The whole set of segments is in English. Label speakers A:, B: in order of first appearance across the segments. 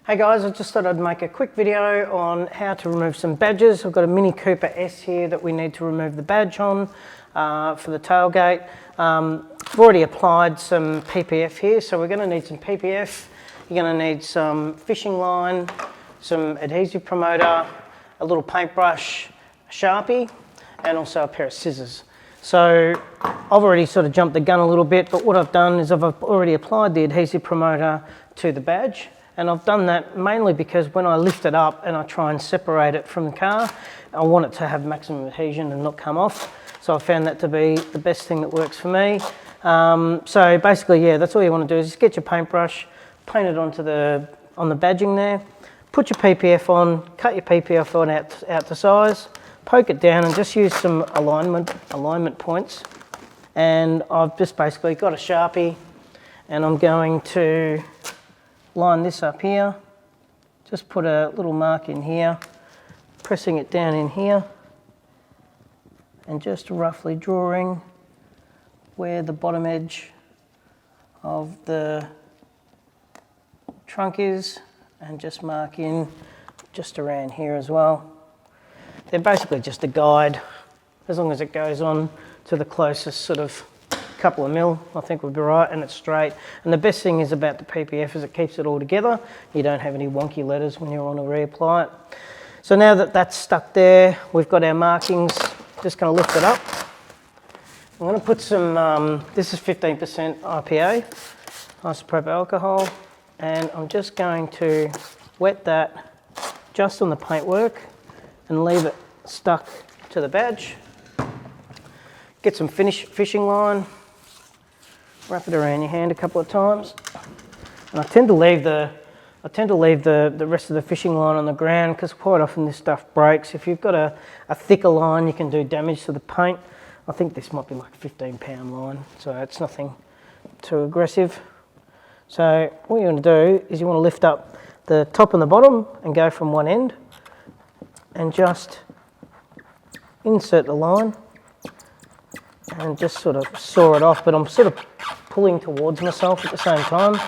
A: Hey guys, I just thought I'd make a quick video on how to remove some badges. I've got a Mini Cooper S here that we need to remove the badge on for the tailgate. I've already applied some PPF here, so we're going to need some PPF. You're going to need some fishing line, some adhesive promoter, a little paintbrush, a Sharpie, and also a pair of scissors. So I've already sort of jumped the gun a little bit, but what I've done is I've already applied the adhesive promoter to the badge. And I've done that mainly because when I lift it up and I try and separate it from the car, I want it to have maximum adhesion and not come off. So I found that to be the best thing that works for me. So basically, yeah, that's all you want to do is just get your paintbrush, paint it on the badging there, put your PPF on, cut your PPF on out to size, poke it down and just use some alignment points. And I've just basically got a Sharpie and I'm going to line this up here, just put a little mark in here, pressing it down in here, and just roughly drawing where the bottom edge of the trunk is, and just mark in just around here as well. They're basically just a guide, as long as it goes on to the closest sort of couple of mil, I think we'll be right, and it's straight. And the best thing is about the PPF is it keeps it all together. You don't have any wonky letters when you're on to reapply it. So now that that's stuck there, we've got our markings. Just going to lift it up. I'm going to put some, this is 15% IPA, isopropyl alcohol, and I'm just going to wet that just on the paintwork and leave it stuck to the badge. Get some fishing line. Wrap it around your hand a couple of times. And I tend to leave the rest of the fishing line on the ground because quite often this stuff breaks. If you've got a thicker line, you can do damage to the paint. I think this might be like a 15-pound line, so it's nothing too aggressive. So what you want to do is you want to lift up the top and the bottom and go from one end and just insert the line and just sort of saw it off, but I'm sort of pulling towards myself at the same time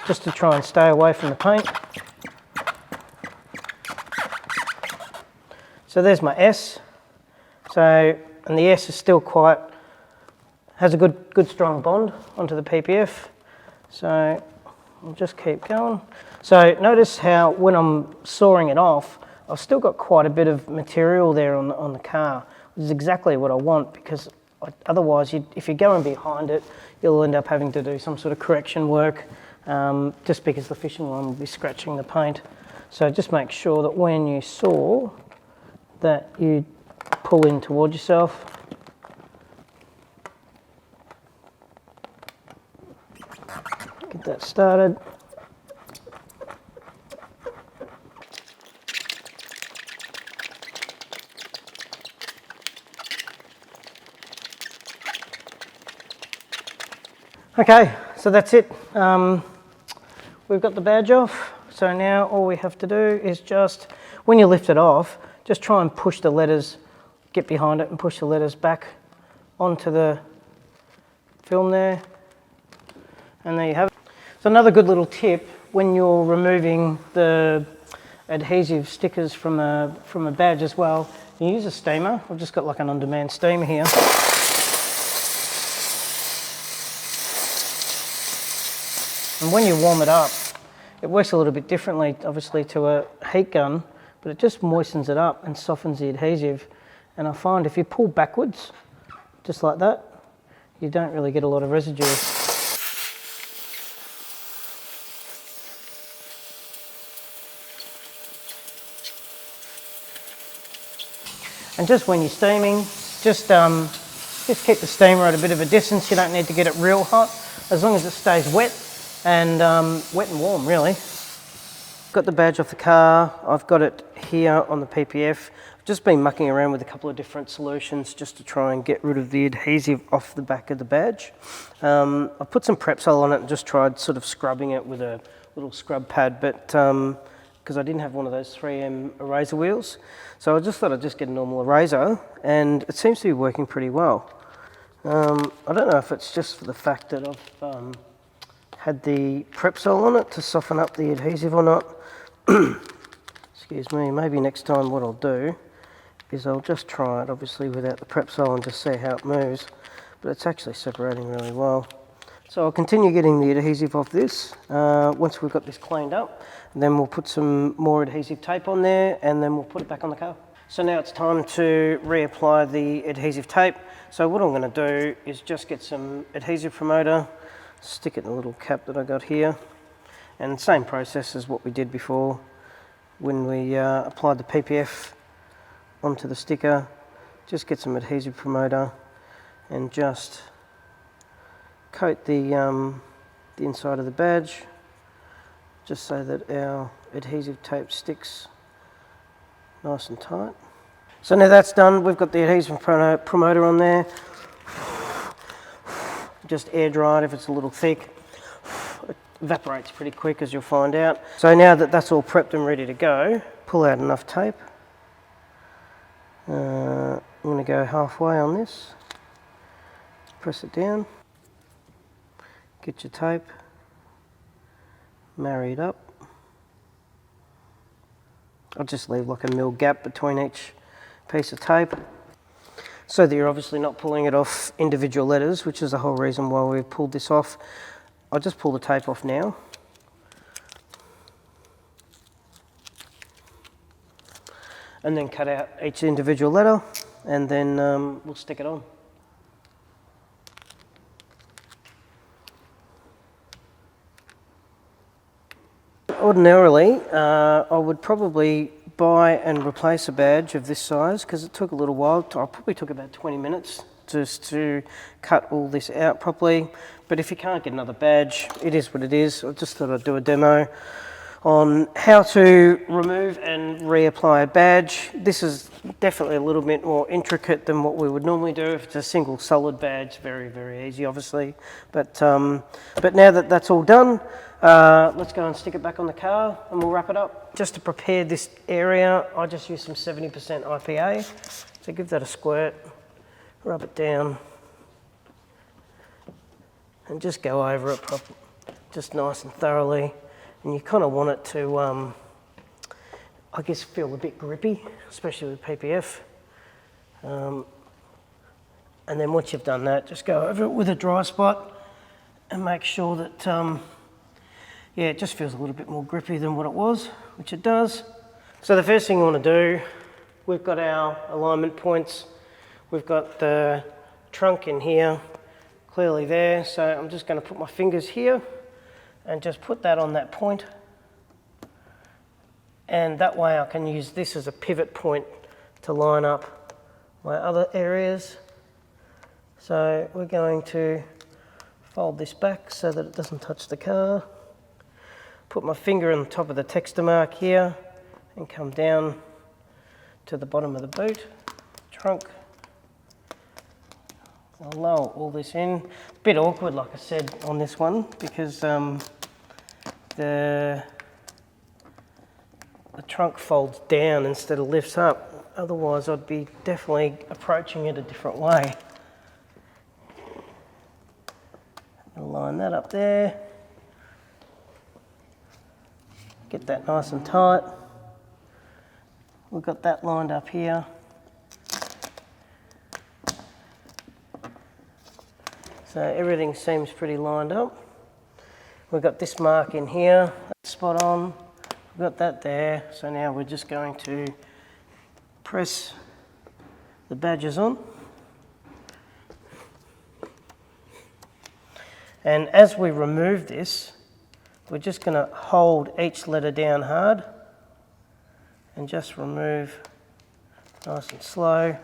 A: just to try and stay away from the paint. So there's my S. So, and the S is still has a good strong bond onto the PPF. So I'll just keep going. So notice how when I'm sawing it off, I've still got quite a bit of material there on the car, which is exactly what I want, because otherwise, if you're going behind it, you'll end up having to do some sort of correction work just because the fishing line will be scratching the paint. So just make sure that when you saw that you pull in toward yourself. Get that started. Okay, so that's it. We've got the badge off. So now all we have to do is just, when you lift it off, just try and push the letters, get behind it and push the letters back onto the film there. And there you have it. So another good little tip when you're removing the adhesive stickers from a badge as well, you use a steamer. I've just got like an on-demand steamer here. And when you warm it up, it works a little bit differently, obviously, to a heat gun, but it just moistens it up and softens the adhesive. And I find if you pull backwards, just like that, you don't really get a lot of residue. And just when you're steaming, just keep the steamer at a bit of a distance. You don't need to get it real hot, as long as it stays wet. And wet and warm, really. Got the badge off the car. I've got it here on the PPF. I've just been mucking around with a couple of different solutions just to try and get rid of the adhesive off the back of the badge. I've put some Prepsol on it and just tried sort of scrubbing it with a little scrub pad, but because I didn't have one of those 3M eraser wheels, so I just thought I'd just get a normal eraser, and it seems to be working pretty well. I don't know if it's just for the fact that I've had the Prepsol on it to soften up the adhesive or not, excuse me, maybe next time what I'll do is I'll just try it, obviously without the prep sole, and just see how it moves. But it's actually separating really well. So I'll continue getting the adhesive off this. Once we've got this cleaned up, then we'll put some more adhesive tape on there, and then we'll put it back on the car. So now it's time to reapply the adhesive tape. So what I'm going to do is just get some adhesive promoter, stick it in a little cap that I got here, and same process as what we did before when we applied the PPF onto the sticker. Just get some adhesive promoter and just coat the inside of the badge, just so that our adhesive tape sticks nice and tight. So now that's done, we've got the adhesive promoter on there. Just air dry it if it's a little thick. It evaporates pretty quick, as you'll find out. So now that that's all prepped and ready to go, pull out enough tape. I'm going to go halfway on this. Press it down. Get your tape. Marry it up. I'll just leave like a mil gap between each piece of tape, so that you're obviously not pulling it off individual letters, which is the whole reason why we've pulled this off. I'll just pull the tape off now. And then cut out each individual letter, and then we'll stick it on. Ordinarily, I would probably buy and replace a badge of this size, because it took a little while. I probably took about 20 minutes just to cut all this out properly. But if you can't get another badge, it is what it is. I just thought I'd do a demo on how to remove and reapply a badge. This is definitely a little bit more intricate than what we would normally do. If it's a single solid badge, very, very easy, obviously. But now that that's all done, let's go and stick it back on the car and we'll wrap it up. Just to prepare this area, I just use some 70% IPA. So give that a squirt, rub it down, and just go over it just nice and thoroughly. And you kind of want it to, I guess, feel a bit grippy, especially with PPF. And then once you've done that, just go over it with a dry spot and make sure that, yeah, it just feels a little bit more grippy than what it was, which it does. So the first thing I want to do, we've got our alignment points. We've got the trunk in here, clearly there. So I'm just going to put my fingers here and just put that on that point. And that way I can use this as a pivot point to line up my other areas. So we're going to fold this back so that it doesn't touch the car. Put my finger on the top of the texture mark here and come down to the bottom of the boot, trunk. I'll lower all this in. A bit awkward, like I said, on this one, because the trunk folds down instead of lifts up. Otherwise, I'd be definitely approaching it a different way. I'll line that up there. Get that nice and tight. We've got that lined up here. So everything seems pretty lined up. We've got this mark in here, that's spot on. We've got that there. So now we're just going to press the badges on. And as we remove this, we're just going to hold each letter down hard and just remove nice and slow.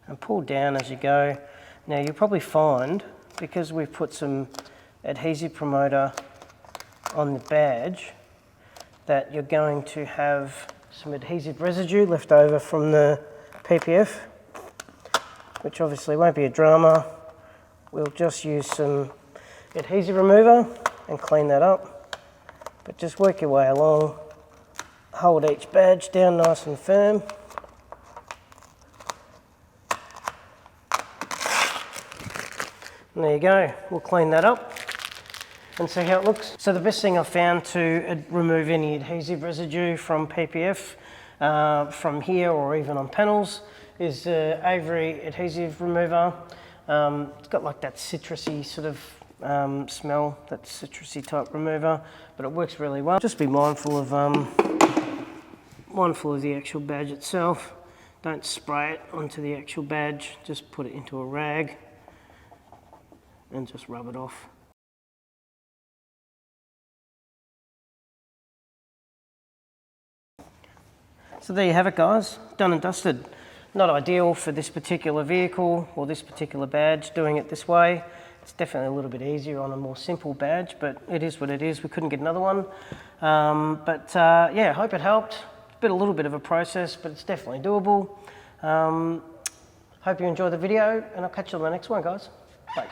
A: And pull down as you go. Now you'll probably find, because we've put some adhesive promoter on the badge, that you're going to have some adhesive residue left over from the PPF, which obviously won't be a drama. We'll just use some adhesive remover and clean that up. But just work your way along, hold each badge down nice and firm. And there you go, we'll clean that up. and see how it looks. So the best thing I've found to remove any adhesive residue from PPF from here or even on panels is the Avery adhesive remover. It's got like that citrusy sort of smell, that citrusy type remover, but it works really well. Just be mindful of the actual badge itself. Don't spray it onto the actual badge, just put it into a rag and just rub it off. So there you have it, guys, done and dusted. Not ideal for this particular vehicle or this particular badge, doing it this way. It's definitely a little bit easier on a more simple badge, but it is what it is. We couldn't get another one. Yeah, hope it helped. It's been a little bit of a process, but it's definitely doable. Hope you enjoy the video, and I'll catch you on the next one, guys.